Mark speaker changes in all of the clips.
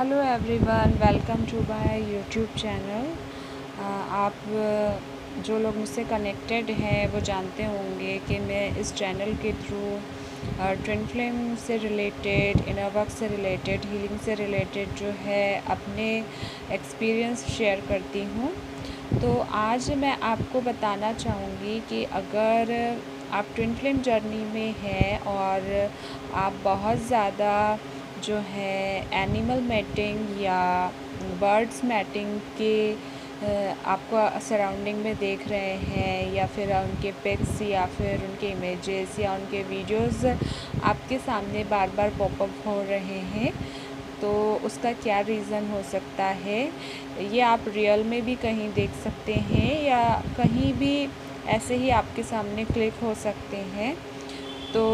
Speaker 1: Hello everyone, welcome to my YouTube channel. आप जो लोग मुझसे कनेक्टेड हैं वो जानते होंगे कि मैं इस चैनल के थ्रू ट्विन फ्लेम से रिलेटेड, इनर वर्क से रिलेटेड, हीलिंग से रिलेटेड जो है अपने एक्सपीरियंस शेयर करती हूँ। तो आज मैं आपको बताना चाहूँगी कि अगर आप ट्विन फ्लेम जर्नी में हैं और आप बहुत ज़्यादा जो है एनिमल मैटिंग या बर्ड्स मैटिंग के आपको सराउंडिंग में देख रहे हैं, या फिर उनके पिक्स या फिर उनके इमेजेस या उनके वीडियोस आपके सामने बार बार पॉपअप हो रहे हैं, तो उसका क्या रीज़न हो सकता है। ये आप रियल में भी कहीं देख सकते हैं या कहीं भी ऐसे ही आपके सामने क्लिक हो सकते हैं। तो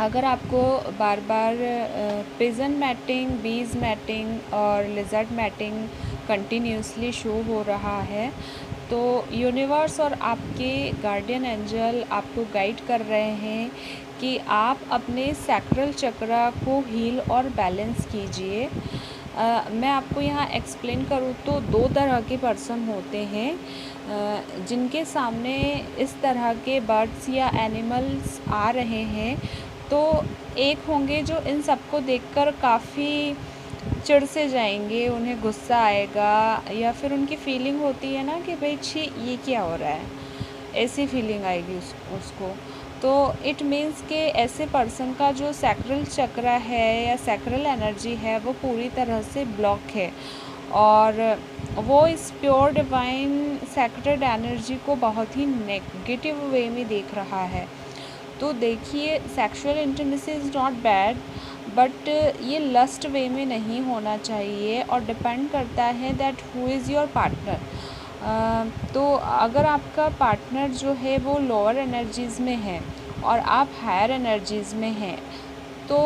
Speaker 1: अगर आपको बार बार पिजन मैटिंग, बीज मैटिंग और लिजर्ड मैटिंग कंटिन्यूसली शो हो रहा है, तो यूनिवर्स और आपके गार्डियन एंजल आपको गाइड कर रहे हैं कि आप अपने सैक्रल चक्रा को हील और बैलेंस कीजिए। मैं आपको यहाँ एक्सप्लेन करूँ तो दो तरह के पर्सन होते हैं जिनके सामने इस तरह के बर्ड्स या एनिमल्स आ रहे हैं। तो एक होंगे जो इन सबको देखकर काफ़ी चिढ़ से जाएंगे, उन्हें गुस्सा आएगा, या फिर उनकी फीलिंग होती है ना कि भाई छी ये क्या हो रहा है, ऐसी फीलिंग आएगी उसको। तो इट मीन्स कि ऐसे पर्सन का जो सैक्रल चक्र है या सैक्रल एनर्जी है वो पूरी तरह से ब्लॉक है, और वो इस प्योर डिवाइन सैक्रेड एनर्जी को बहुत ही नेगेटिव वे में देख रहा है। तो देखिए, sexual intimacy is not bad, but ये लस्ट वे में नहीं होना चाहिए, और डिपेंड करता है that who is your partner. तो अगर आपका पार्टनर जो है वो लोअर एनर्जीज़ में है और आप हायर एनर्जीज़ में हैं, तो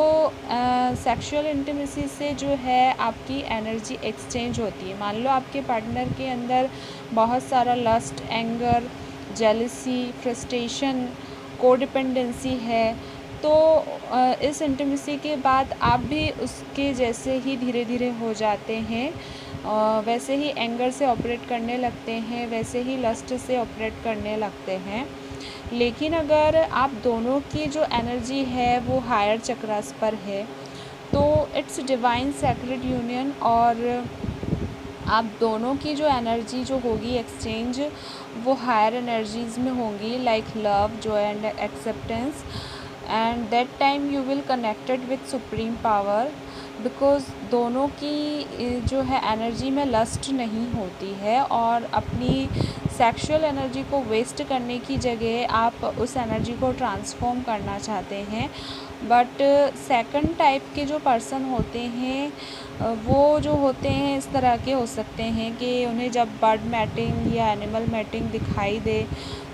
Speaker 1: सेक्सुअल इंटीमेसी से जो है आपकी एनर्जी एक्सचेंज होती है। मान लो आपके पार्टनर के अंदर बहुत सारा lust, anger, jealousy, frustration, codependency है, तो इस इंटीमेसी के बाद आप भी उसके जैसे ही धीरे धीरे हो जाते हैं, वैसे ही एंगर से ऑपरेट करने लगते हैं, वैसे ही लस्ट से ऑपरेट करने लगते हैं। लेकिन अगर आप दोनों की जो एनर्जी है वो हायर चक्रास पर है, तो इट्स डिवाइन सैक्रेड यूनियन, और आप दोनों की जो एनर्जी जो होगी एक्सचेंज वो हायर एनर्जीज़ में होंगी, like love, Joy and acceptance, and that time you will connected with supreme power, because दोनों की जो है एनर्जी में लस्ट नहीं होती है, और अपनी सेक्सुअल एनर्जी को वेस्ट करने की जगह आप उस एनर्जी को ट्रांसफॉर्म करना चाहते हैं। बट सेकंड टाइप के जो पर्सन होते हैं वो जो होते हैं इस तरह के हो सकते हैं कि उन्हें जब बर्ड मैटिंग या एनिमल मैटिंग दिखाई दे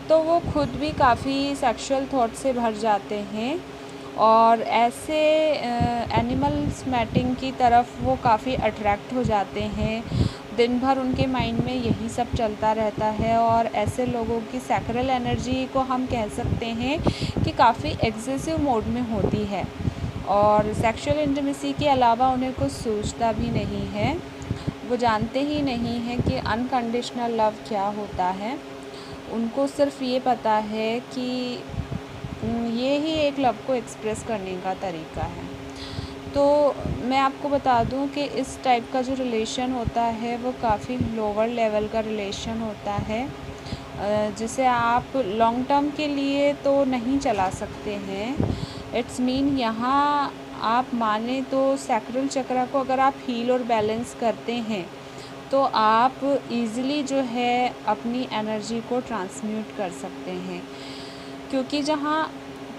Speaker 1: तो वो खुद भी काफ़ी सेक्सुअल थॉट से भर जाते हैं, और ऐसे एनिमल्स मैटिंग की तरफ वो काफ़ी अट्रैक्ट हो जाते हैं। दिन भर उनके माइंड में यही सब चलता रहता है, और ऐसे लोगों की सैक्रल एनर्जी को हम कह सकते हैं कि काफ़ी एग्जेसिव मोड में होती है, और सेक्सुअल इंटीमेसी के अलावा उन्हें कुछ सूझता भी नहीं है। वो जानते ही नहीं हैं कि अनकंडीशनल लव क्या होता है। उनको सिर्फ ये पता है कि ये ही एक लव को एक्सप्रेस करने का तरीका है। तो मैं आपको बता दूं कि इस टाइप का जो रिलेशन होता है वो काफ़ी लोअर लेवल का रिलेशन होता है, जिसे आप लॉन्ग टर्म के लिए तो नहीं चला सकते हैं। इट्स मीन यहाँ आप माने तो सैक्रल चक्र को अगर आप हील और बैलेंस करते हैं तो आप इजीली जो है अपनी एनर्जी को ट्रांसम्यूट कर सकते हैं, क्योंकि जहाँ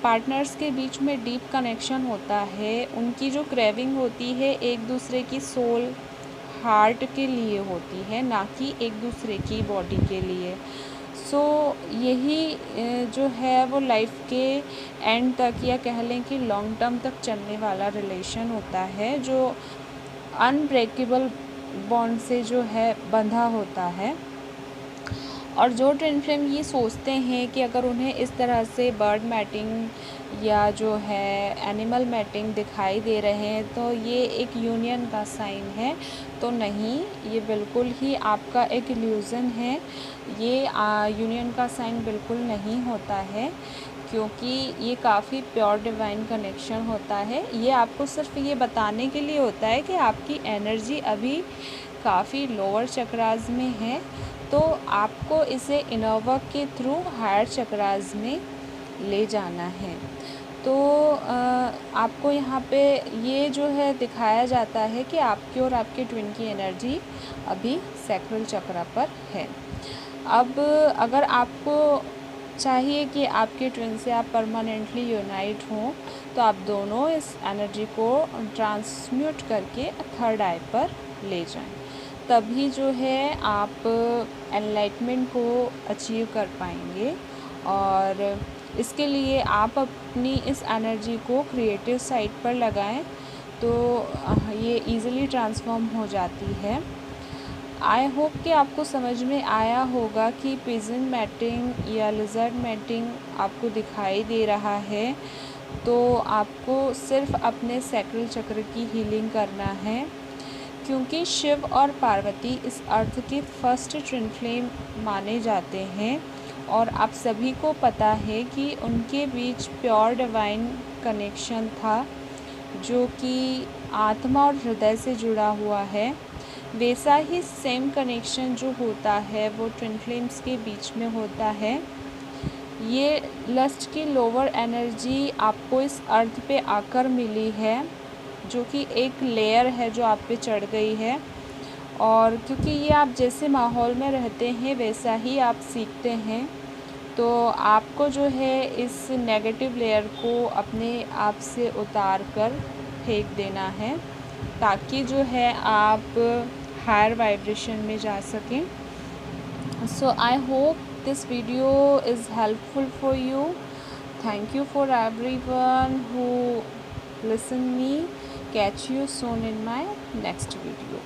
Speaker 1: पार्टनर्स के बीच में डीप कनेक्शन होता है, उनकी जो क्रेविंग होती है एक दूसरे की सोल, हार्ट के लिए होती है, ना कि एक दूसरे की बॉडी के लिए। सो यही जो है वो लाइफ के एंड तक, या कह लें कि लॉन्ग टर्म तक चलने वाला रिलेशन होता है, जो अनब्रेकेबल बॉन्ड से जो है बंधा होता है। और जो ट्विन फ्लेम ये सोचते हैं कि अगर उन्हें इस तरह से बर्ड मैटिंग या जो है एनिमल मैटिंग दिखाई दे रहे हैं तो ये एक यूनियन का साइन है, तो नहीं, ये बिल्कुल ही आपका एक इल्यूज़न है। ये यूनियन का साइन बिल्कुल नहीं होता है, क्योंकि ये काफ़ी प्योर डिवाइन कनेक्शन होता है। ये आपको सिर्फ ये बताने के लिए होता है कि आपकी एनर्जी अभी काफ़ी लोअर चक्रास में है, तो आपको इसे इनर वर्क के थ्रू हायर चक्रास में ले जाना है। तो आपको यहाँ पे ये जो है दिखाया जाता है कि आपकी और आपके ट्विन की एनर्जी अभी सैक्रल चक्र पर है। अब अगर आपको चाहिए कि आपके ट्विन से आप परमानेंटली यूनाइट हों, तो आप दोनों इस एनर्जी को ट्रांसम्यूट करके थर्ड आई पर ले जाएं, तभी जो है आप एनलाइटमेंट को अचीव कर पाएंगे। और इसके लिए आप अपनी इस एनर्जी को क्रिएटिव साइड पर लगाएं, तो ये इजीली ट्रांसफॉर्म हो जाती है। आई होप कि आपको समझ में आया होगा कि पिजन मैटिंग या लिजर्ड मैटिंग आपको दिखाई दे रहा है, तो आपको सिर्फ अपने सैक्रल चक्र की हीलिंग करना है, क्योंकि शिव और पार्वती इस अर्थ के फर्स्ट ट्विन फ्लेम माने जाते हैं और आप सभी को पता है कि उनके बीच प्योर डिवाइन कनेक्शन था, जो कि आत्मा और हृदय से जुड़ा हुआ है। वैसा ही सेम कनेक्शन जो होता है वो ट्विन फ्लेम्स के बीच में होता है। ये लस्ट की लोअर एनर्जी आपको इस अर्थ पे आकर मिली है, जो कि एक लेयर है जो आप पे चढ़ गई है, और क्योंकि ये आप जैसे माहौल में रहते हैं वैसा ही आप सीखते हैं, तो आपको जो है इस नेगेटिव लेयर को अपने आप से उतार कर फेंक देना है, ताकि जो है आप हायर वाइब्रेशन में जा सकें। So I hope this video is helpful for you. Thank you for everyone who listen me. Catch you soon in my next video.